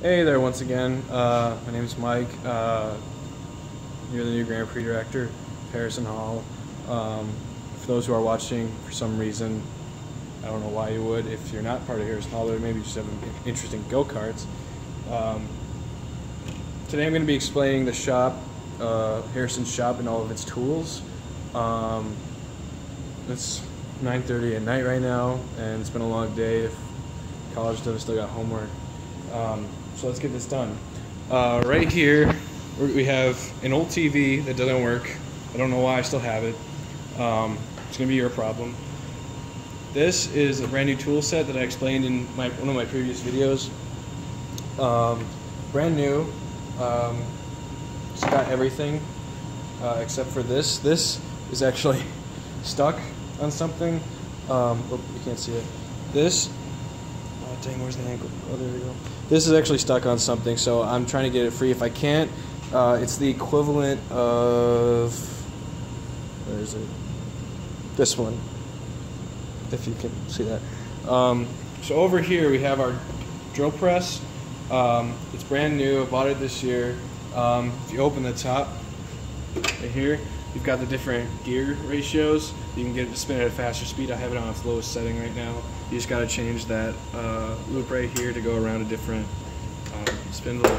Hey there once again. My name is Mike. You're the new Grand Prix Director, Harrison Hall. For those who are watching, for some reason, I don't know why you would if you're not part of Harrison Hall, but maybe you just have interesting go-karts. Today I'm going to be explaining the shop, Harrison's shop, and all of its tools. It's 9:30 at night right now, and it's been a long day. If college stuff, still got homework. So let's get this done. Right here, we have an old TV that doesn't work. I don't know why I still have it. It's gonna be your problem. This is a brand new tool set that I explained in one of my previous videos. Brand new. It's got everything except for this. This is actually stuck on something. You can't see it. This. Oh dang, where's the ankle? Oh, there we go. This is actually stuck on something, so I'm trying to get it free. If I can't, it's the equivalent of, where is it? This one, if you can see that. So over here we have our drill press. It's brand new. I bought it this year. If you open the top right here, you've got the different gear ratios. You can get it to spin at a faster speed. I have it on its lowest setting right now. You just got to change that loop right here to go around a different spindle.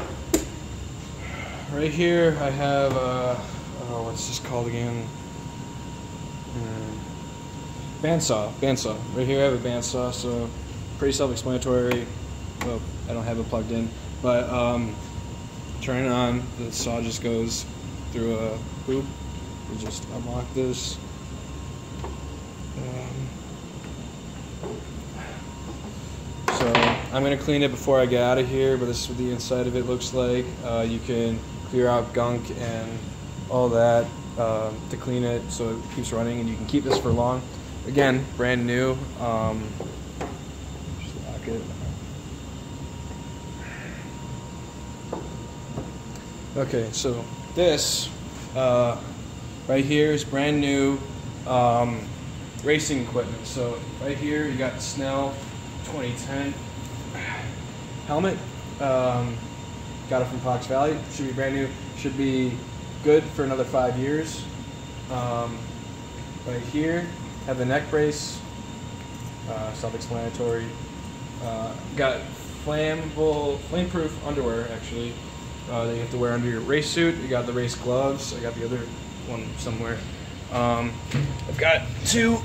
Right here I have, what's this called again? Bandsaw. Right here I have a bandsaw, so pretty self-explanatory. Well, I don't have it plugged in, but turn it on, the saw just goes through a hoop. You just unlock this. So I'm going to clean it before I get out of here, but this is what the inside of it looks like. You can clear out gunk and all that to clean it so it keeps running, and you can keep this for long. Again, brand new. Just lock it. Okay, so this right here is brand new racing equipment. So right here you got the Snell 2010 helmet. Got it from Fox Valley. Should be brand new. Should be good for another 5 years. Right here have the neck brace. Self-explanatory. Got flame-proof underwear actually. That you have to wear under your race suit. You got the race gloves. I got the other one somewhere. I've got two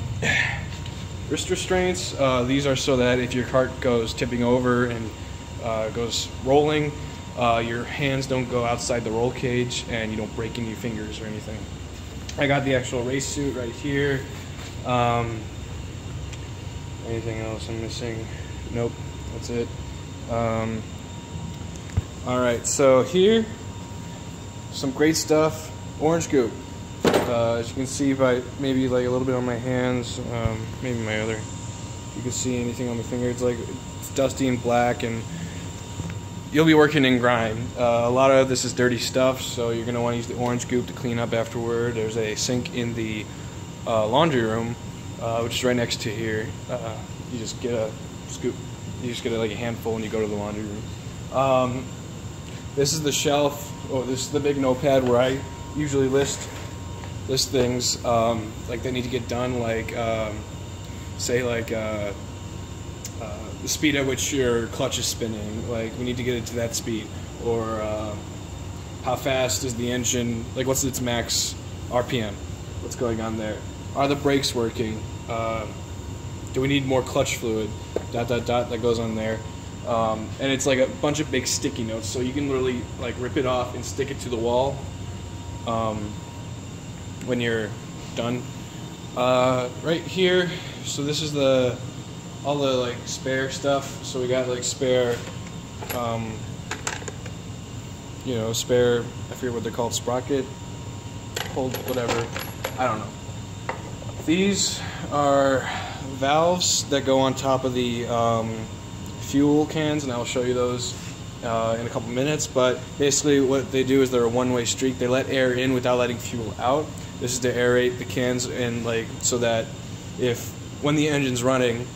wrist restraints. These are so that if your cart goes tipping over and goes rolling, your hands don't go outside the roll cage and you don't break any fingers or anything. I got the actual race suit right here. Anything else I'm missing? Nope, that's it. Alright, so here, some great stuff. Orange goop. As you can see by maybe like a little bit on my hands, maybe my other. If you can see anything on my finger, it's dusty and black, and you'll be working in grime. A lot of this is dirty stuff, so you're going to want to use the orange goop to clean up afterward. There's a sink in the laundry room, which is right next to here. You just get a scoop. You just get like a handful and you go to the laundry room. This is the shelf. Oh, this is the big notepad where I usually list things like that need to get done, like say like the speed at which your clutch is spinning, like we need to get it to that speed, or how fast is the engine, like what's its max RPM, what's going on there, are the brakes working, do we need more clutch fluid, ... that goes on there. And it's like a bunch of big sticky notes, so you can literally like rip it off and stick it to the wall when you're done. Right here, so this is all the like spare stuff. So we got like spare, spare, I forget what they're called, sprocket, hold, whatever, I don't know. These are valves that go on top of the fuel cans, and I'll show you those in a couple minutes. But basically what they do is they're a one-way streak. They let air in without letting fuel out. This is to aerate the cans, and like so that when the engine's running,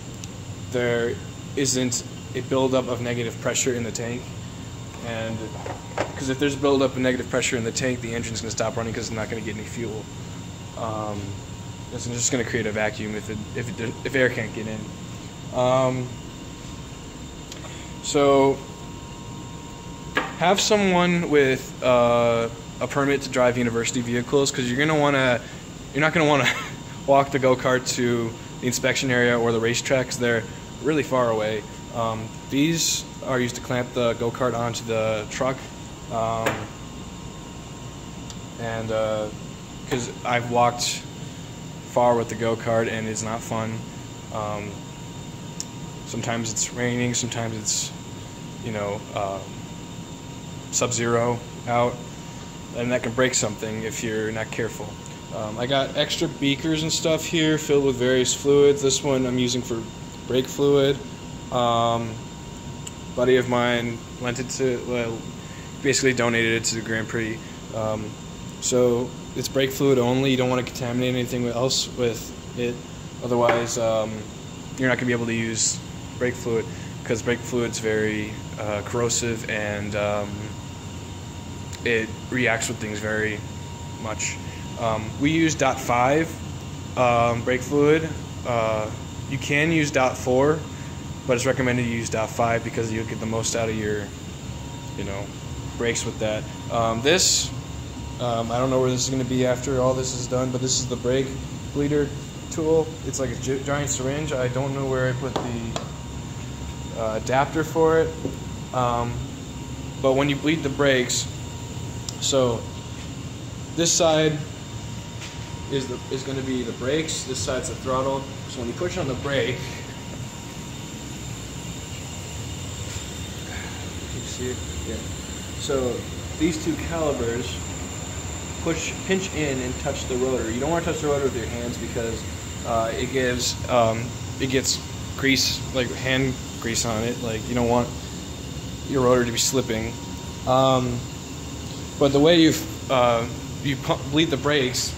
there isn't a buildup of negative pressure in the tank. and because if there's buildup of negative pressure in the tank, the engine's going to stop running because it's not going to get any fuel. It's just going to create a vacuum if air can't get in. So have someone with a permit to drive university vehicles, because you're not going to want to walk the go-kart to the inspection area or the racetrack because they're really far away. These are used to clamp the go-kart onto the truck, and because I've walked far with the go-kart and it's not fun. Sometimes it's raining, sometimes it's, you know, sub-zero out, and that can break something if you're not careful. I got extra beakers and stuff here filled with various fluids. This one I'm using for brake fluid. Buddy of mine lent it to, well, basically donated it to the Grand Prix. So it's brake fluid only. You don't want to contaminate anything else with it. Otherwise, you're not going to be able to use brake fluid, because brake fluid's very corrosive, and it reacts with things very much. We use .5 brake fluid. You can use .4, but it's recommended you use .5 because you'll get the most out of your, you know, brakes with that. I don't know where this is going to be after all this is done, but this is the brake bleeder tool. It's like a giant syringe. I don't know where I put the adapter for it. But when you bleed the brakes, so this side is going to be the brakes. This side's the throttle. So when you push on the brake, you see it? Yeah. So these two calipers pinch in and touch the rotor. You don't want to touch the rotor with your hands because it gets grease, like hand grease on it. Like, you don't want your rotor to be slipping. But the way you bleed the brakes,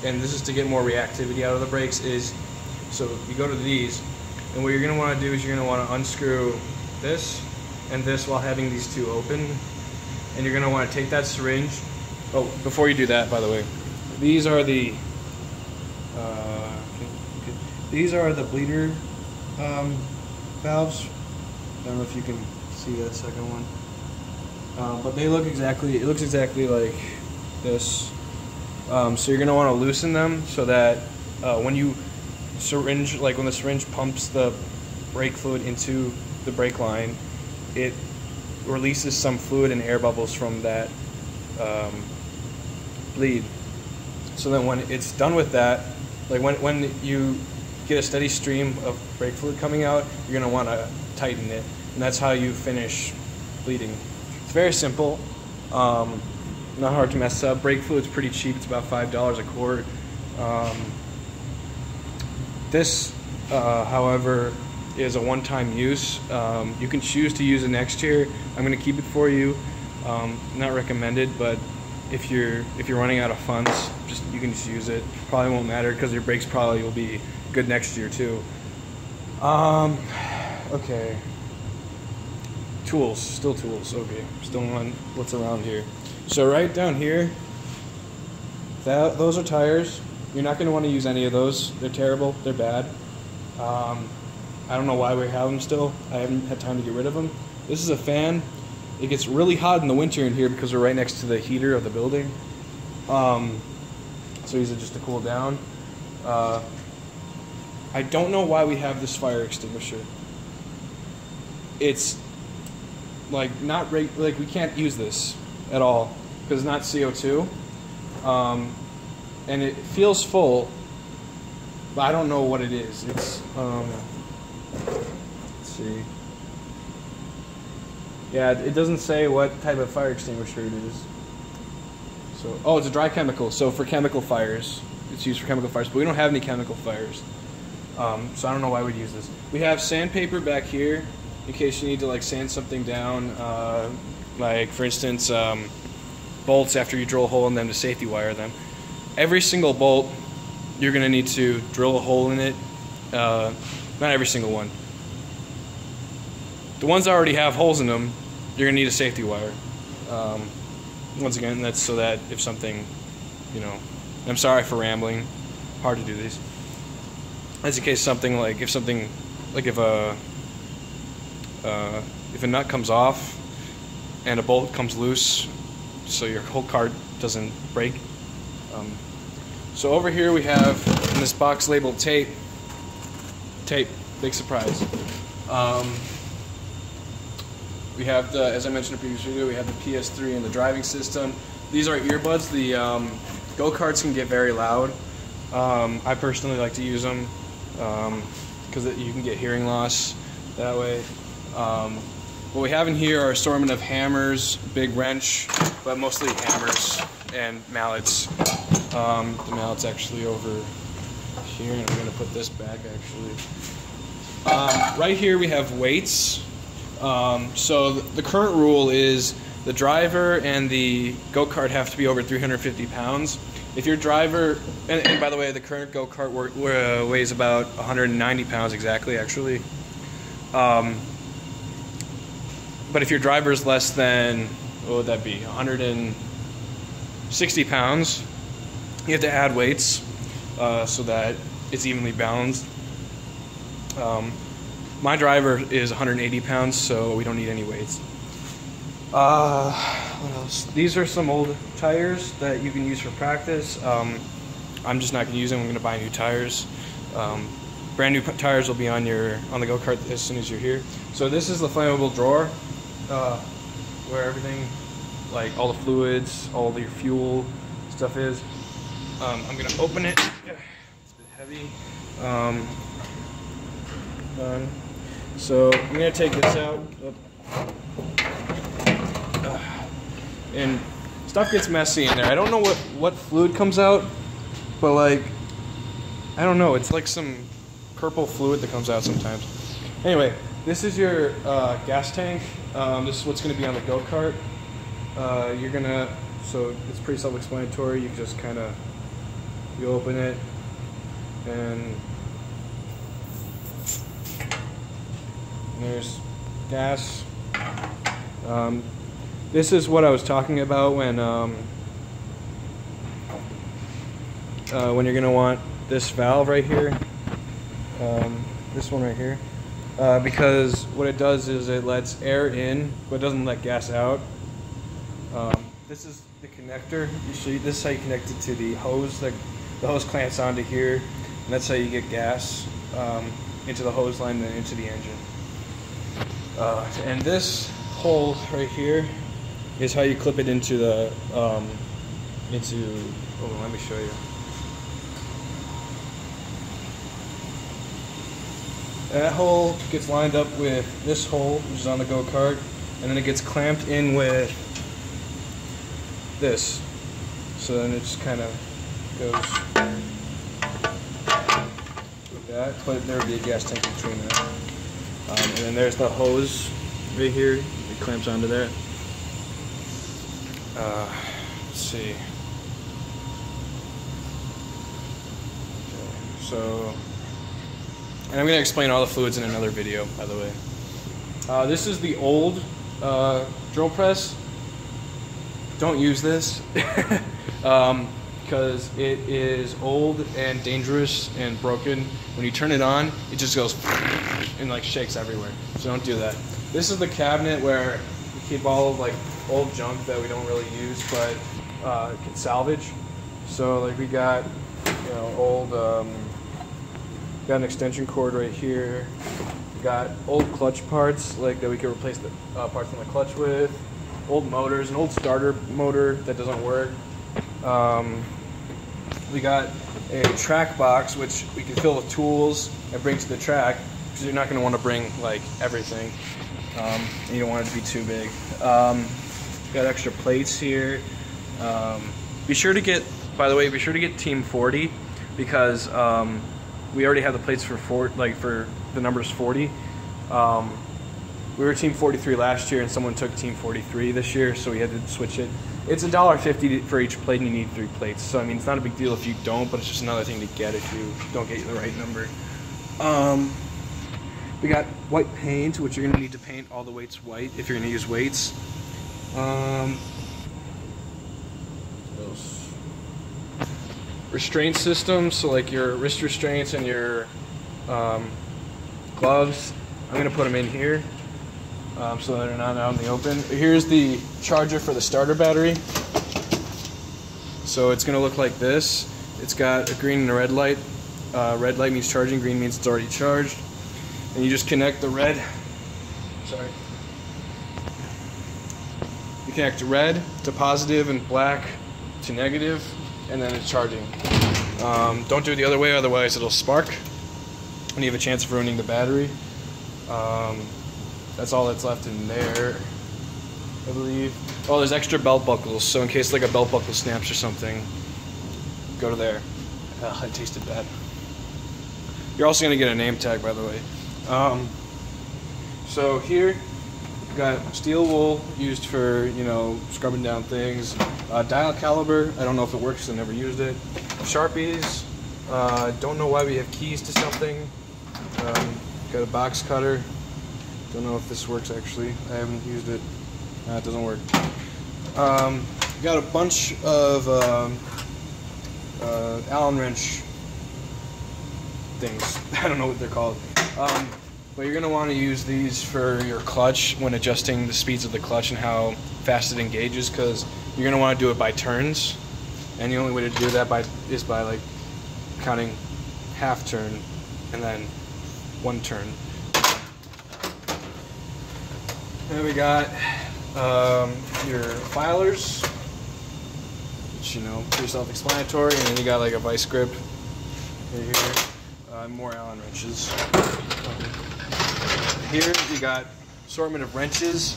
and this is to get more reactivity out of the brakes, is so you go to these, and what you're going to want to do is you're going to want to unscrew this and this while having these two open, and you're going to want to take that syringe. Oh, before you do that, by the way, these are the bleeder valves. I don't know if you can see that second one, but it looks exactly like this. So you're gonna want to loosen them so that when you syringe, like when the syringe pumps the brake fluid into the brake line, it releases some fluid and air bubbles from that bleed. So then when it's done with that, like when you get a steady stream of brake fluid coming out, you're going to want to tighten it, and that's how you finish bleeding. It's very simple, not hard to mess up. Brake fluid's pretty cheap. It's about $5 a quart. This, however, is a one-time use. You can choose to use it next year. I'm going to keep it for you. Not recommended, but if you're running out of funds, you can just use it. Probably won't matter because your brakes probably will be good next year too. Okay. Tools, still tools. Okay, still on what's around here. So right down here, those are tires. You're not going to want to use any of those. They're terrible. They're bad. I don't know why we have them still. I haven't had time to get rid of them. This is a fan. It gets really hot in the winter in here because we're right next to the heater of the building. So use it just to cool down. I don't know why we have this fire extinguisher. It's like like we can't use this at all because it's not CO2, and it feels full, but I don't know what it is. It's let's see. Yeah, it doesn't say what type of fire extinguisher it is. So, oh, it's a dry chemical. So for chemical fires, it's used for chemical fires, but we don't have any chemical fires. So I don't know why we'd use this. We have sandpaper back here in case you need to like sand something down. Like for instance, bolts after you drill a hole in them to safety wire them. Every single bolt, you're going to need to drill a hole in it. Not every single one. The ones that already have holes in them, you're gonna need a safety wire. Once again, that's so that if something, you know, I'm sorry for rambling, hard to do these. As in case something like if a nut comes off and a bolt comes loose, so your whole cart doesn't break. So over here we have in this box labeled tape, big surprise. We have the, as I mentioned in the previous video, we have the PS3 and the driving system. These are earbuds. The go-karts can get very loud. I personally like to use them because you can get hearing loss that way. What we have in here are assortment of hammers, big wrench, but mostly hammers and mallets. The mallet's actually over here, and I'm going to put this back actually. Right here we have weights. So the current rule is the driver and the go-kart have to be over 350 pounds. If your driver, and by the way, the current go-kart weighs about 190 pounds exactly, actually. But if your driver is less than, what would that be, 160 pounds, you have to add weights so that it's evenly balanced. My driver is 180 pounds, so we don't need any weights. What else? These are some old tires that you can use for practice. I'm just not going to use them. I'm going to buy new tires. Brand new tires will be on the go-kart as soon as you're here. So this is the flammable drawer, where everything, like all the fluids, all your fuel stuff is. I'm going to open it. It's a bit heavy. So I'm going to take this out. And stuff gets messy in there. I don't know what fluid comes out, but like, I don't know. It's like some purple fluid that comes out sometimes. Anyway, this is your gas tank. This is what's going to be on the go-kart. So it's pretty self-explanatory. You just kind of, you open it, and there's gas. This is what I was talking about when you're going to want this valve right here, this one right here, because what it does is it lets air in, but it doesn't let gas out. This is the connector. This is how you connect it to the hose. The hose clamps onto here, and that's how you get gas into the hose line and then into the engine. And this hole right here is how you clip it into the oh, let me show you. That hole gets lined up with this hole, which is on the go-kart, and then it gets clamped in with this. So then it just kind of goes like that, but there would be a gas tank between that. And then there's the hose right here. It clamps onto there. Let's see. Okay, so, and I'm going to explain all the fluids in another video, by the way. This is the old drill press. Don't use this because it is old and dangerous and broken. When you turn it on, it just goes and like shakes everywhere. So don't do that. This is the cabinet where we keep all of like old junk that we don't really use but can salvage. So like we got, you know, old got an extension cord right here. We got old clutch parts like that we could replace the parts on the clutch with. Old motors, an old starter motor that doesn't work. We got a track box which we can fill with tools and bring to the track because you're not going to want to bring like everything. And you don't want it to be too big. Got extra plates here. Be sure to get, by the way, be sure to get Team 40 because we already have the plates for the numbers 40. We were Team 43 last year and someone took Team 43 this year, so we had to switch it. It's $1.50 for each plate and you need 3 plates. So I mean, it's not a big deal if you don't, but it's just another thing to get if you don't get the right number. We got white paint, which you're going to need to paint all the weights white if you're going to use weights. Restraint systems, so like your wrist restraints and your gloves. I'm going to put them in here so they're not out in the open. Here's the charger for the starter battery. So it's going to look like this. It's got a green and a red light. Red light means charging, green means it's already charged. And you just connect the red. Sorry. You connect red to positive and black to negative, and then it's charging. Don't do it the other way, otherwise it'll spark and you have a chance of ruining the battery. That's all that's left in there, I believe. Oh, there's extra belt buckles, so in case like a belt buckle snaps or something, go to there. It tasted bad. You're also going to get a name tag, by the way. So here, we've got steel wool used for, you know, scrubbing down things. Dial caliber, I don't know if it works, I never used it. Sharpies, don't know why we have keys to something. Got a box cutter. Don't know if this works actually. I haven't used it. It doesn't work. Got a bunch of Allen wrench things. I don't know what they're called. But you're going to want to use these for your clutch when adjusting the speeds of the clutch and how fast it engages, because you're going to want to do it by turns. And the only way to do that is by like counting half turn and then one turn. Then we got your filers, which, you know, pretty self-explanatory, and then you got like a vice grip right here, more Allen wrenches. Here you got assortment of wrenches.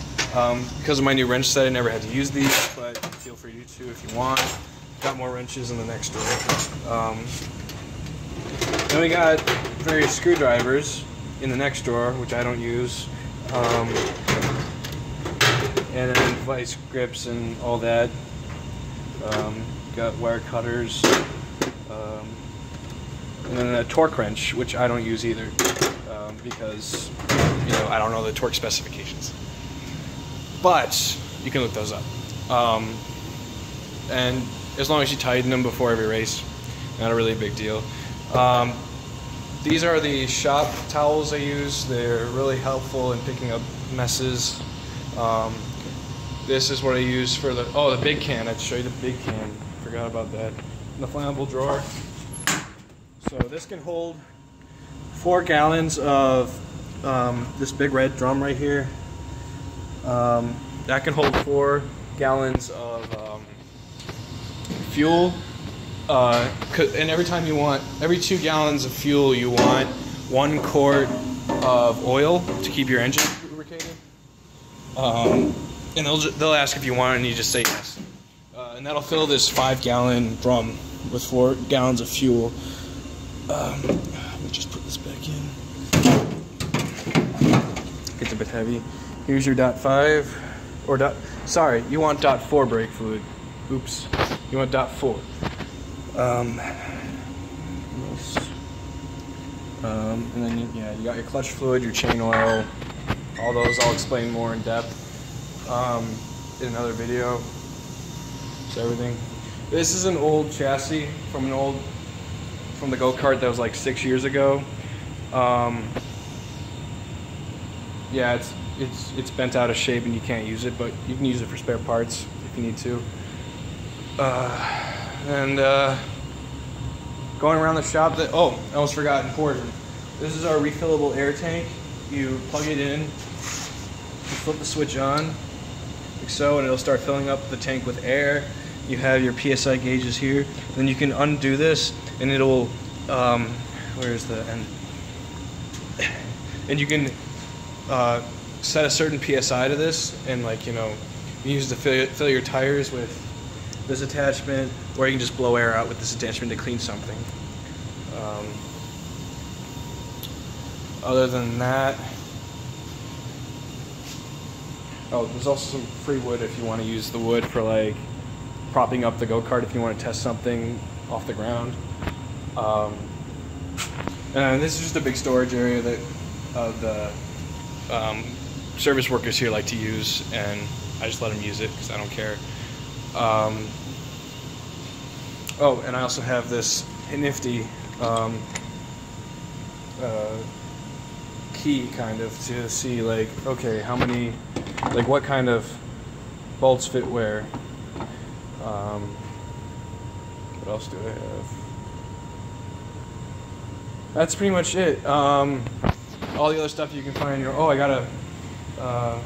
Because of my new wrench set, I never had to use these, but feel free to if you want. Got more wrenches in the next drawer. Then we got various screwdrivers in the next drawer, which I don't use. And then vice grips and all that. Got wire cutters. And then a torque wrench, which I don't use either, because, you know, I don't know the torque specifications. But you can look those up. And as long as you tighten them before every race, not a really big deal. These are the shop towels I use. They're really helpful in picking up messes. This is what I use for the big can. I'd show you the big can. Forgot about that. In the flammable drawer. So this can hold 4 gallons of this big red drum right here. That can hold 4 gallons of fuel. And every 2 gallons of fuel, you want 1 quart of oil to keep your engine lubricated. And they'll ask if you want it, and you just say yes. And that'll fill this 5-gallon drum with 4 gallons of fuel. Let me just put this back in. Gets a bit heavy. Here's your .5 or sorry, you want .4 brake fluid. Oops, you want .4. And then you got your clutch fluid, your chain oil, all those. I'll explain more in depth in another video. So everything. This is an old chassis from the go-kart that was like 6 years ago. Yeah, it's bent out of shape and you can't use it, but you can use it for spare parts if you need to. Going around the shop, I almost forgot, important. This is our refillable air tank. You plug it in, you flip the switch on, like so, and it'll start filling up the tank with air. You have your PSI gauges here. Then you can undo this, and it'll, where's the end? And you can set a certain PSI to this, and like, you know, you use to fill your tires with this attachment, or you can just blow air out with this attachment to clean something. Other than that, there's also some free wood if you want to use the wood for like propping up the go-kart if you want to test something off the ground. And this is just a big storage area that the service workers here like to use, and I just let them use it because I don't care. Oh, and I also have this nifty key kind of to see, like, okay, how many, like, what kind of bolts fit where. What else do I have? That's pretty much it. All the other stuff you can find in your, oh, I got a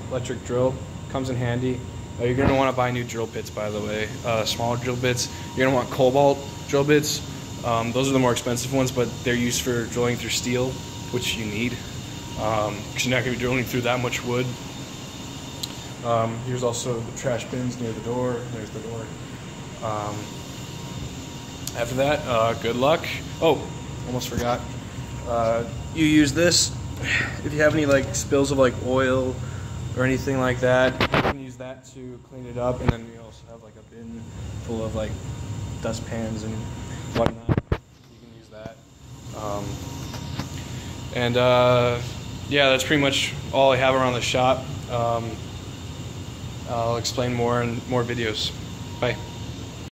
electric drill, comes in handy. You're going to want to buy new drill bits, by the way, smaller drill bits. You're going to want cobalt drill bits. Those are the more expensive ones, but they're used for drilling through steel, which you need, because you're not going to be drilling through that much wood. Here's also the trash bins near the door. There's the door. After that, good luck. Oh, almost forgot. You use this if you have any like spills of like oil or anything like that. You can use that to clean it up, and then we also have like a bin full of like dustpans and whatnot. You can use that. Yeah, that's pretty much all I have around the shop. I'll explain more in more videos. Bye.